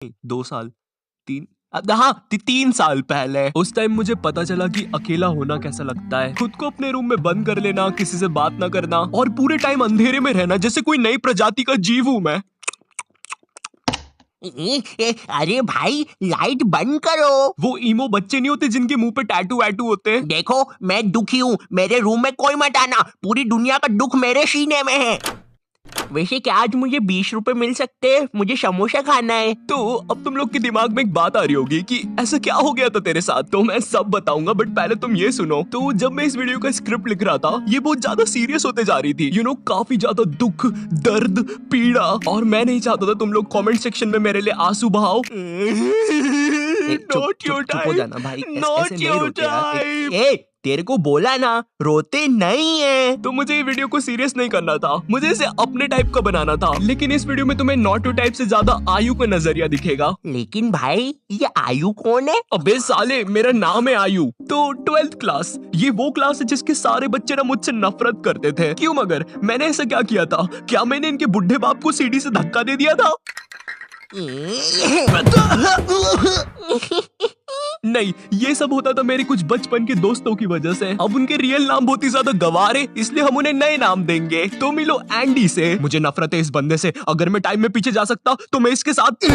2 साल, हाँ 3 साल पहले। उस टाइम मुझे पता चला कि अकेला होना कैसा लगता है। खुद को अपने रूम में बंद कर लेना, किसी से बात ना करना और पूरे टाइम अंधेरे में रहना, जैसे कोई नई प्रजाति का जीव हूं मैं। अरे भाई लाइट बंद करो। वो ईमो बच्चे नहीं होते जिनके मुंह पे टैटू वैटू होते हैं। देखो मैं दुखी हूँ, मेरे रूम में कोई मत आना, पूरी दुनिया का दुख मेरे सीने में है। वैसे क्या आज मुझे 20 रुपए मिल सकते हैं? मुझे समोसा खाना है। तो अब तुम लोग के दिमाग में एक बात आ रही होगी कि ऐसा क्या हो गया था तेरे साथ, तो मैं सब बताऊंगा, बट पहले तुम ये सुनो। तो जब मैं इस वीडियो का स्क्रिप्ट लिख रहा था, ये बहुत ज्यादा सीरियस होते जा रही थी, काफी ज्यादा दुख, दर्द, पीड़ा, और मैं नहीं चाहता था तुम लोग कमेंट सेक्शन में मेरे लिए आंसू बहाओ। चुप हो जाना भाई, ऐसे नहीं रोते यार। तेरे को बोला ना रोते नहीं है। तो मुझे ये वीडियो को सीरियस नहीं करना था, मुझे इसे अपने टाइप का बनाना था, लेकिन इस वीडियो में तुम्हें नॉटू टाइप से ज्यादा आयु का नजरिया दिखेगा। लेकिन भाई ये आयु कौन है? अबे साले, मेरा नाम है आयु। तो 12th क्लास, ये वो क्लास है जिसके सारे बच्चे ना मुझसे नफरत करते थे। क्यों मगर मैंने ऐसा क्या किया था? क्या मैंने इनके बुढ़े बाप को सीढ़ी से धक्का दे दिया था? नहीं, ये सब होता था मेरे कुछ बचपन के दोस्तों की वजह से। अब उनके रियल नाम बहुत ही ज्यादा गवार है, इसलिए हम उन्हें नए नाम देंगे। तो मिलो एंडी से। मुझे नफरत है इस बंदे से, अगर मैं टाइम में पीछे जा सकता तो मैं इसके साथ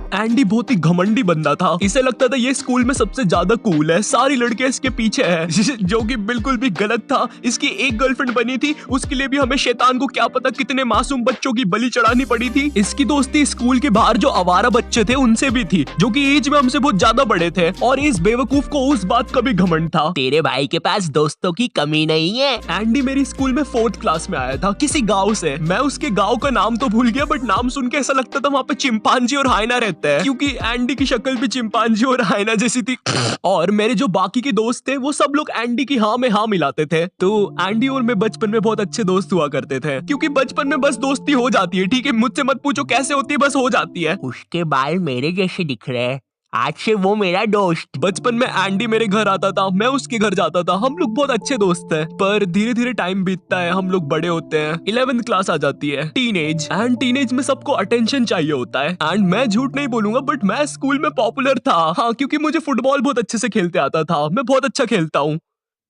एंडी बहुत ही घमंडी बंदा था। इसे लगता था ये स्कूल में सबसे ज्यादा कूल है, सारी लड़कियां इसके पीछे है, जो कि बिल्कुल भी गलत था। इसकी एक गर्लफ्रेंड बनी थी, उसके लिए भी हमें शैतान को क्या पता कितने मासूम बच्चों की बलि चढ़ानी पड़ी थी। इसकी दोस्ती स्कूल के बाहर जो आवारा बच्चे थे उनसे भी थी, जो कि एज में हमसे बहुत ज्यादा बड़े थे, और इस बेवकूफ को उस बात का भी घमंड था। तेरे भाई के पास दोस्तों की कमी नहीं है। एंडी मेरी स्कूल में 4th क्लास में आया था, किसी गाँव से। मैं उसके गाँव का नाम तो भूल गया, बट नाम सुन के ऐसा लगता था वहाँ पे चिंपांजी और हाइना रहते हैं, क्योंकि एंडी की शक्ल भी चिंपांजी और हाइना जैसी थी। और मेरे जो बाकी के दोस्त थे वो सब लोग एंडी की हाँ में हाँ मिलाते थे। तो एंडी और मैं बचपन में बहुत अच्छे दोस्त हुआ करते थे, क्योंकि बचपन में बस दोस्ती हो जाती है, ठीक है? मुझसे मत पूछो कैसे होती है, बस हो जाती है। उसके बाल मेरे जैसे दिख रहे हैं, आज से वो मेरा दोस्त। बचपन में एंडी मेरे घर आता था, मैं उसके घर जाता था, हम लोग बहुत अच्छे दोस्त थे। पर धीरे धीरे टाइम बीतता है, हम लोग बड़े होते हैं, 11th क्लास आ जाती है, टीनेज। एंड टीनेज में सबको अटेंशन चाहिए होता है। एंड मैं झूठ नहीं बोलूंगा, बट मैं स्कूल में पॉपुलर था, हाँ, क्योंकि मुझे फुटबॉल बहुत अच्छे से खेलते आता था। मैं बहुत अच्छा खेलता हूँ,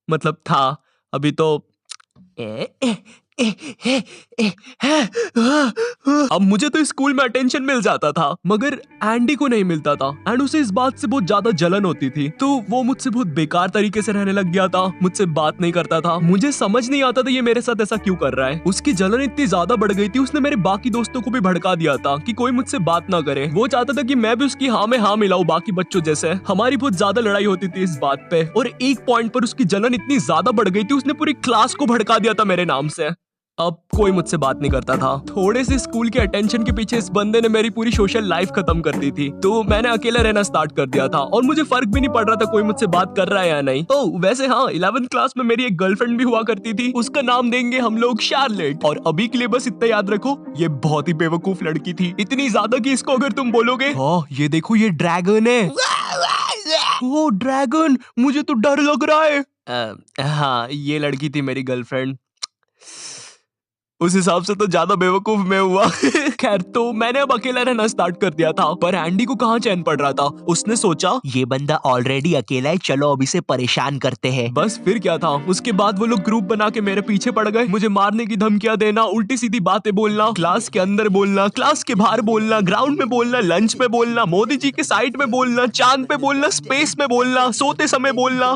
मतलब था, अभी तो अब मुझे तो स्कूल में अटेंशन मिल जाता था, मगर एंडी को नहीं मिलता था। एंड उसे इस बात से बहुत ज्यादा जलन होती थी, तो वो मुझसे बहुत बेकार तरीके से रहने लग गया था, मुझसे बात नहीं करता था। मुझे समझ नहीं आता था ये मेरे साथ ऐसा क्यों कर रहा है। उसकी जलन इतनी ज्यादा बढ़ गई थी, उसने मेरे बाकी दोस्तों को भी भड़का दिया था कि कोई मुझसे बात ना करे। वो चाहता था कि मैं भी उसकी हाँ में हाँ मिलाऊं बाकी बच्चों जैसे। हमारी बहुत ज्यादा लड़ाई होती थी इस बात पे, और एक पॉइंट पर उसकी जलन इतनी ज्यादा बढ़ गई थी, उसने पूरी क्लास को भड़का दिया था मेरे नाम से। अब कोई मुझसे बात नहीं करता था। थोड़े से स्कूल के अटेंशन के पीछे इस बंदे ने मेरी पूरी सोशल लाइफ खत्म कर दी थी, तो मैंने अकेला रहना स्टार्ट कर दिया था, और मुझे फर्क भी नहीं पड़ रहा था कोई मुझसे बात कर रहा है या नहीं। ओह वैसे हाँ, 11th क्लास में मेरी एक गर्लफ्रेंड भी हुआ करती थी, उसका नाम देंगे हम लोग शार्लेट। और अभी के लिए बस इतना याद रखो, ये बहुत ही बेवकूफ लड़की थी, इतनी ज्यादा कि इसको अगर तुम बोलोगे हाँ ये देखो ये ड्रैगन है, ओ ड्रैगन, मुझे तो डर लग रहा है। हाँ ये लड़की थी मेरी गर्लफ्रेंड। उस हिसाब से तो ज्यादा बेवकूफ मैं हुआ। खैर, तो मैंने अब अकेला रहना स्टार्ट कर दिया था, पर एंडी को कहाँ चैन पड़ रहा था। उसने सोचा ये बंदा ऑलरेडी अकेला है, चलो अब इसे परेशान करते हैं। बस फिर क्या था, उसके बाद वो लोग ग्रुप बना के मेरे पीछे पड़ गए, मुझे मारने की धमकियां देना, उल्टी सीधी बातें बोलना, क्लास के अंदर बोलना, क्लास के बाहर बोलना, ग्राउंड में बोलना, लंच में बोलना, मोदी जी के साइड में बोलना, चांद पे बोलना, स्पेस में बोलना, सोते समय बोलना।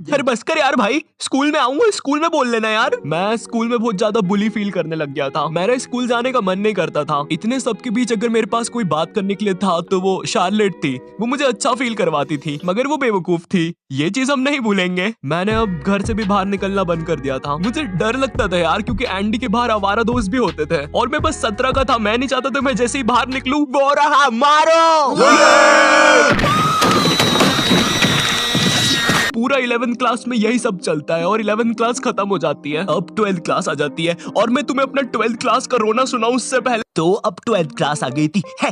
अरे बस कर यार भाई, स्कूल में आऊंगा, स्कूल में बोल लेना यार। मैं स्कूल में बहुत ज्यादा बुली फील करने लग गया था, मेरा स्कूल जाने का मन नहीं करता था। इतने सबके बीच अगर मेरे पास कोई बात करने के लिए था तो वो शार्लेट थी, वो मुझे अच्छा फील करवाती थी, मगर वो बेवकूफ थी, ये चीज हम नहीं भूलेंगे। मैंने अब घर से भी बाहर निकलना बंद कर दिया था, मुझे डर लगता था यार, क्योंकि एंडी के बाहर आवारा दोस्त भी होते थे, और मैं बस 17 का था। मैं नहीं चाहता था मैं जैसे ही बाहर निकलूं वो रहा मारो। पूरा 11th क्लास में यही सब चलता है, और 11th क्लास खत्म हो जाती है, अब 12th क्लास आ जाती है, और मैं तुम्हें अपना 12th क्लास का रोना सुनाऊं उससे पहले तो अब 12th क्लास आ गई थी है।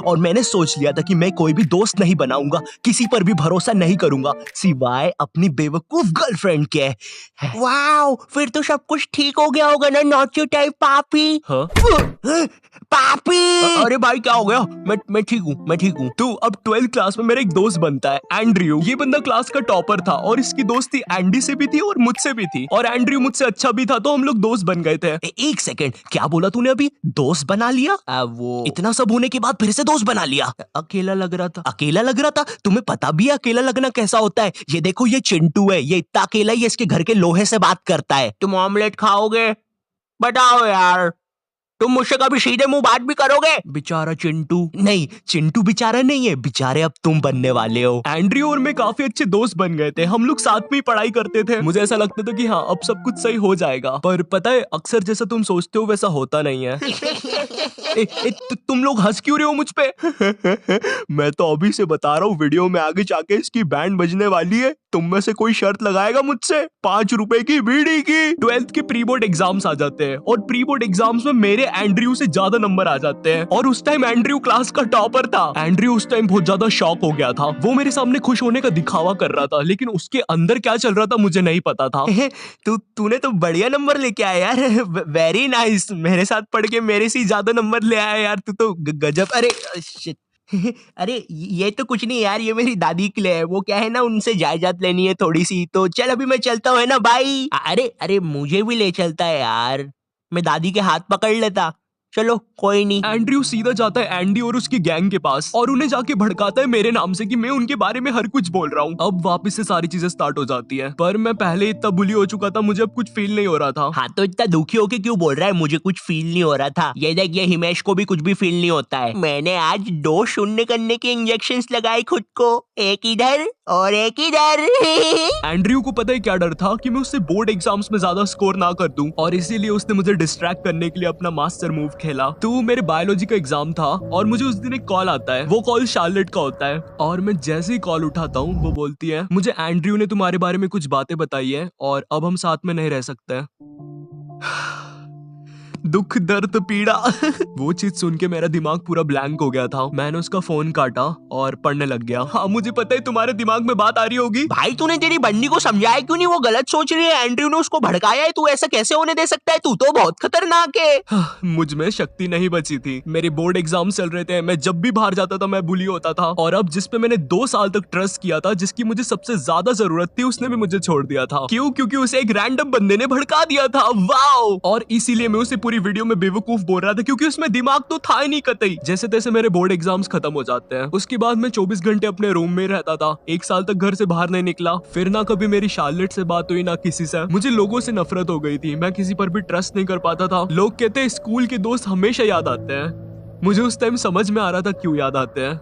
और मैंने सोच लिया था कि मैं कोई भी दोस्त नहीं बनाऊंगा, किसी पर भी भरोसा नहीं करूंगा सिवाय अपनी बेवकूफ गर्लफ्रेंड के। वाओ, फिर तो सब कुछ ठीक हो गया होगा ना नॉटी टाइप पापी। हाँ? पापी। अरे भाई क्या हो गया? मैं ठीक हूँ। तो अब 12th क्लास में मेरा एक दोस्त बनता है एंड्रयू। ये बंदा क्लास का टॉपर था और इसकी दोस्ती एंडी से भी थी और मुझसे भी थी, और एंड्रयू मुझसे अच्छा भी था, तो हम लोग दोस्त बन गए थे। एक सेकंड, क्या बोला तूने अभी? दोस्त बना लिया? वो इतना सब होने के बाद फिर से दोस्त बना लिया? अकेला लग रहा था। अकेला लग रहा था? तुम्हें पता भी है अकेला लगना कैसा होता है? ये देखो, ये चिंटू है, ये इतना अकेला ही इसके घर के लोहे से बात करता है। तुम ऑमलेट खाओगे? बताओ यार, तुम मुझसे कभी सीधे मुंह बात भी करोगे? बेचारा चिंटू। नहीं, चिंटू बेचारा नहीं है, बेचारे अब तुम बनने वाले हो। एंड्रयू और मैं काफी अच्छे दोस्त बन गए थे, हम लोग साथ में ही पढ़ाई करते थे। मुझे ऐसा लगता था कि हाँ अब सब कुछ सही हो जाएगा, पर पता है अक्सर जैसा तुम सोचते हो वैसा होता नहीं है। तुम लोग हंस क्यों रहे हो मुझ पे? मैं तो अभी से बता रहा हूँ, वीडियो में आगे जाके इसकी बैंड बजने वाली है। तुम में से कोई शर्त लगाएगा मुझसे 5 रुपए की बीड़ी की? 12th के प्री बोर्ड एग्जाम्स आ जाते हैं और प्री बोर्ड एग्जाम्स में मेरे एंड्रयू से ज्यादा नंबर आ जाते हैं, और उस टाइम एंड्रयू क्लास का टॉपर था। एंड्रयू उस टाइम बहुत ज्यादा शॉक हो गया था। वो मेरे सामने खुश होने का दिखावा कर रहा था, लेकिन उसके अंदर क्या चल रहा था मुझे नहीं पता था। तूने तो बढ़िया नंबर लेके आया यार। Very nice. मेरे साथ पढ़ के मेरे से ज्यादा नंबर ले आया यार, तू तो गजब। अरे शिट। अरे ये तो कुछ नहीं यार, ये मेरी दादी के लिए है। वो क्या है ना, उनसे जायदाद लेनी है थोड़ी सी, तो चल अभी मैं चलता हूँ, है ना भाई। अरे मुझे भी ले चलता है यार, मैं दादी के हाथ पकड़ लेता। चलो कोई नहीं। एंड्रयू सीधा जाता है एंडी और उसकी गैंग के पास और उन्हें जाके भड़काता है मेरे नाम से कि मैं उनके बारे में हर कुछ बोल रहा हूँ। अब वापस से सारी चीजें स्टार्ट हो जाती है, पर मैं पहले इतना बुली हो चुका था, मुझे अब कुछ फील नहीं हो रहा था। हाँ तो इतना दुखी होके क्यों बोल रहा है मुझे कुछ फील नहीं हो रहा था? ये देख, ये हिमेश को भी कुछ भी फील नहीं होता है। मैंने आज 2 शून्य करने के इंजेक्शंस लगाए खुद को, एक इधर और एक इधर। एंड्रयू को पता है क्या डर था कि मैं उससे बोर्ड एग्जाम्स में ज्यादा स्कोर ना कर दूं, और इसीलिए उसने मुझे डिस्ट्रैक्ट करने के लिए अपना मास्टर मूव खेला। तो मेरे बायोलॉजी का एग्जाम था और मुझे उस दिन एक कॉल आता है। वो कॉल शार्लेट का होता है, और मैं जैसे ही कॉल उठाता हूँ वो बोलती है मुझे एंड्रयू ने तुम्हारे बारे में कुछ बातें बताई है और अब हम साथ में नहीं रह सकते। दुख दर्द पीड़ा। वो चीज सुन के मेरा दिमाग पूरा ब्लैंक हो गया था। मैंने उसका फोन काटा और पढ़ने लग गया। हाँ मुझे पता है तुम्हारे दिमाग में बात आ रही होगी। भाई तूने तेरी बंदी को समझाया क्यों नहीं? वो गलत सोच रही है, एंड्रयू ने उसको भड़काया है, तू ऐसा कैसे होने दे सकता है? तू तो बहुत खतरनाक है। मुझ में शक्ति नहीं बची थी। मेरे बोर्ड एग्जाम चल रहे थे, मैं जब भी बाहर जाता था मैं बुली होता था, और अब जिस पे मैंने 2 साल तक ट्रस्ट किया था, जिसकी मुझे सबसे ज्यादा जरूरत थी, उसने भी मुझे छोड़ दिया था। क्यों? क्योंकि उसे एक रैंडम बंदे ने भड़का दिया था। वाओ! और इसीलिए मैं उसे पूरी वीडियो में बेवकूफ बोल रहा था, क्योंकि उसमें दिमाग तो था ही नहीं कतई। जैसे तैसे मेरे बोर्ड एग्जाम्स खत्म हो जाते हैं। उसके बाद मैं 24 घंटे अपने रूम में रहता था। 1 साल तक घर से बाहर नहीं निकला। फिर ना कभी मेरी शार्लेट से बात हुई, ना किसी से। मुझे लोगों से नफरत हो गई थी, मैं किसी पर भी ट्रस्ट नहीं कर पाता था। लोग कहते हैं स्कूल के दोस्त हमेशा याद आते हैं। मुझे उस टाइम समझ में आ रहा था क्यों याद आते हैं।